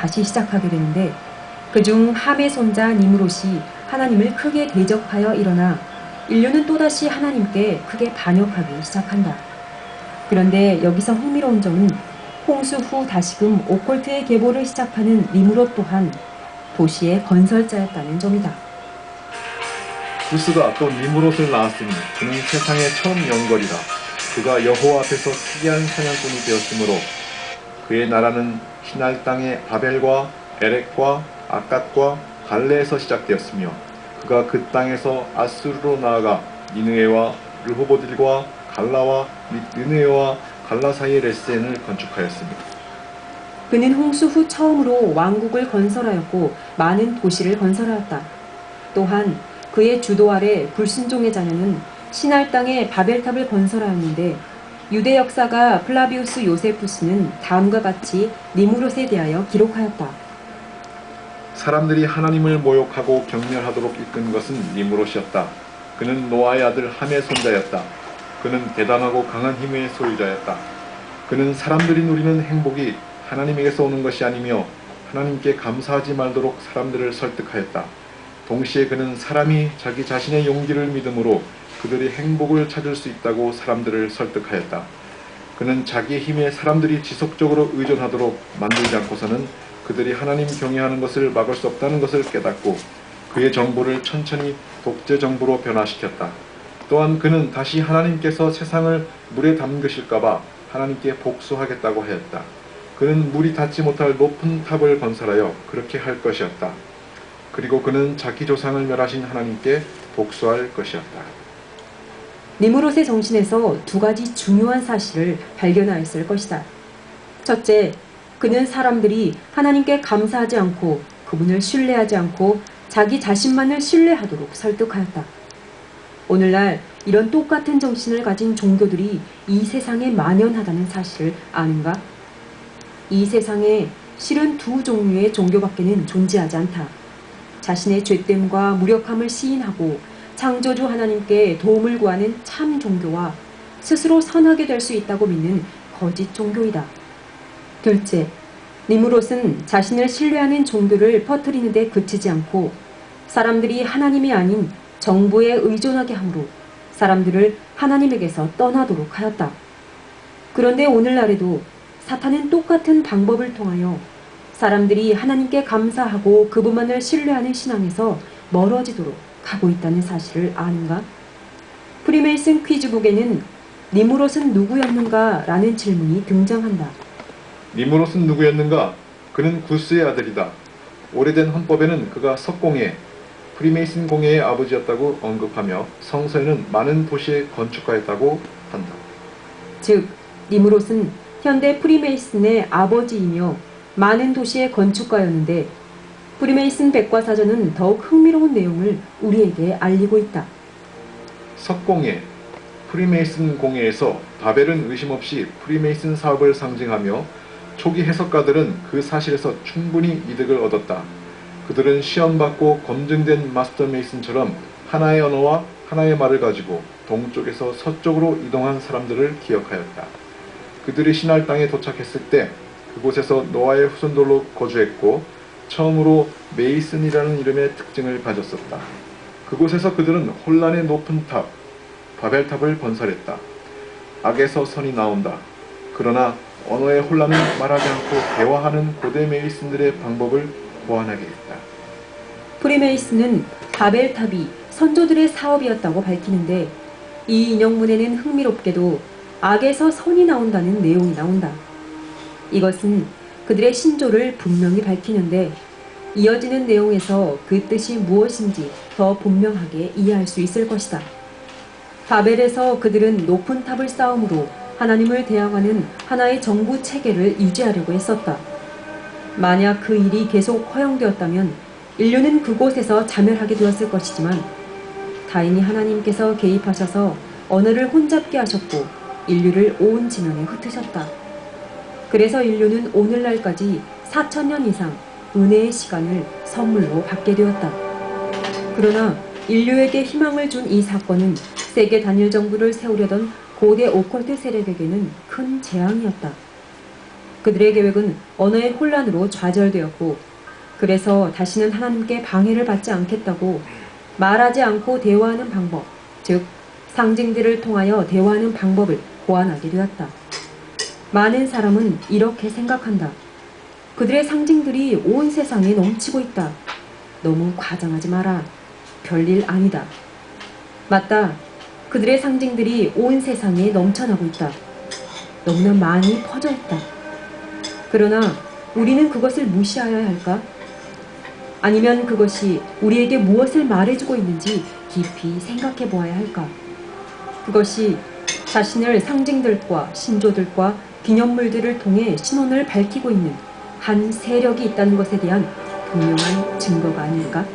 다시 시작하게 되는데 그중 함의 손자 니므롯이 하나님을 크게 대적하여 일어나 인류는 또다시 하나님께 크게 반역하기 시작한다. 그런데 여기서 흥미로운 점은 홍수 후 다시금 오컬트의 계보를 시작하는 니므롯 또한 도시의 건설자였다는 점이다. 구스가 또 니므롯을 낳았으니 그는 세상의 처음 영걸이라. 그가 여호와 앞에서 특이한 사냥꾼이 되었으므로 그의 나라는 시날 땅의 바벨과 에렉과 아갓과 갈레에서 시작되었으며 그가 그 땅에서 아수르로 나아가 니느웨와 르호보딜과 갈라와 및 느느웨와 갈라 사이의 레센을 건축하였습니다. 그는 홍수 후 처음으로 왕국을 건설하였고 많은 도시를 건설하였다. 또한 그의 주도 아래 불순종의 자녀는 시날 땅에 바벨탑을 건설하였는데 유대 역사가 플라비우스 요세푸스는 다음과 같이 니므롯에 대하여 기록하였다. 사람들이 하나님을 모욕하고 경멸하도록 이끈 것은 니므롯이었다. 그는 노아의 아들 함의 손자였다. 그는 대단하고 강한 힘의 소유자였다. 그는 사람들이 누리는 행복이 하나님에게서 오는 것이 아니며 하나님께 감사하지 말도록 사람들을 설득하였다. 동시에 그는 사람이 자기 자신의 용기를 믿음으로 그들이 행복을 찾을 수 있다고 사람들을 설득하였다. 그는 자기의 힘에 사람들이 지속적으로 의존하도록 만들지 않고서는 그들이 하나님 경외하는 것을 막을 수 없다는 것을 깨닫고 그의 정부를 천천히 독재 정부로 변화시켰다. 또한 그는 다시 하나님께서 세상을 물에 담그실까봐 하나님께 복수하겠다고 하였다. 그는 물이 닿지 못할 높은 탑을 건설하여 그렇게 할 것이었다. 그리고 그는 자기 조상을 멸하신 하나님께 복수할 것이었다. 니므롯의 정신에서 두 가지 중요한 사실을 발견하였을 것이다. 첫째, 그는 사람들이 하나님께 감사하지 않고 그분을 신뢰하지 않고 자기 자신만을 신뢰하도록 설득하였다. 오늘날 이런 똑같은 정신을 가진 종교들이 이 세상에 만연하다는 사실을 아는가? 이 세상에 실은 두 종류의 종교밖에는 존재하지 않다. 자신의 죄됨과 무력함을 시인하고 창조주 하나님께 도움을 구하는 참 종교와 스스로 선하게 될 수 있다고 믿는 거짓 종교이다. 둘째, 니므롯은 자신을 신뢰하는 종교를 퍼뜨리는 데 그치지 않고 사람들이 하나님이 아닌 정부에 의존하게 함으로 사람들을 하나님에게서 떠나도록 하였다. 그런데 오늘날에도 사탄은 똑같은 방법을 통하여 사람들이 하나님께 감사하고 그분만을 신뢰하는 신앙에서 멀어지도록 가고 있다는 사실을 아는가? 프리메이슨 퀴즈북에는 니므롯은 누구였는가? 라는 질문이 등장한다. 니므롯은 누구였는가? 그는 구스의 아들이다. 오래된 헌법에는 그가 석공예, 프리메이슨 공예의 아버지였다고 언급하며 성서에는 많은 도시의 건축가였다고 한다. 즉, 니므롯은 현대 프리메이슨의 아버지이며 많은 도시의 건축가였는데 프리메이슨 백과사전은 더욱 흥미로운 내용을 우리에게 알리고 있다. 석공예, 프리메이슨 공예에서 바벨은 의심 없이 프리메이슨 사업을 상징하며 초기 해석가들은 그 사실에서 충분히 이득을 얻었다. 그들은 시험받고 검증된 마스터 메이슨처럼 하나의 언어와 하나의 말을 가지고 동쪽에서 서쪽으로 이동한 사람들을 기억하였다. 그들이 시날 땅에 도착했을 때 그곳에서 노아의 후손들로 거주했고 처음으로 메이슨이라는 이름의 특징을 가졌었다. 그곳에서 그들은 혼란의 높은 탑, 바벨탑을 건설했다. 악에서 선이 나온다. 그러나 언어의 혼란을 말하지 않고 대화하는 고대 메이슨들의 방법을 보완하게 했다. 프리메이슨은 바벨탑이 선조들의 사업이었다고 밝히는데 이 인용문에는 흥미롭게도 악에서 선이 나온다는 내용이 나온다. 이것은 그들의 신조를 분명히 밝히는데 이어지는 내용에서 그 뜻이 무엇인지 더 분명하게 이해할 수 있을 것이다. 바벨에서 그들은 높은 탑을 쌓음으로 하나님을 대항하는 하나의 정부 체계를 유지하려고 했었다. 만약 그 일이 계속 허용되었다면 인류는 그곳에서 자멸하게 되었을 것이지만 다행히 하나님께서 개입하셔서 언어를 혼잡게 하셨고 인류를 온 지면에 흩으셨다. 그래서 인류는 오늘날까지 4,000년 이상 은혜의 시간을 선물로 받게 되었다. 그러나 인류에게 희망을 준 이 사건은 세계 단일 정부를 세우려던 고대 오컬트 세력에게는 큰 재앙이었다. 그들의 계획은 언어의 혼란으로 좌절되었고, 그래서 다시는 하나님께 방해를 받지 않겠다고 말하지 않고 대화하는 방법, 즉 상징들을 통하여 대화하는 방법을 고안하게 되었다. 많은 사람은 이렇게 생각한다. 그들의 상징들이 온 세상에 넘치고 있다. 너무 과장하지 마라. 별일 아니다. 맞다. 그들의 상징들이 온 세상에 넘쳐나고 있다. 너무나 많이 퍼져 있다. 그러나 우리는 그것을 무시하여야 할까? 아니면 그것이 우리에게 무엇을 말해주고 있는지 깊이 생각해 보아야 할까? 그것이 자신을 상징들과 신조들과 기념물들을 통해 신원을 밝히고 있는 한 세력이 있다는 것에 대한 분명한 증거가 아닐까?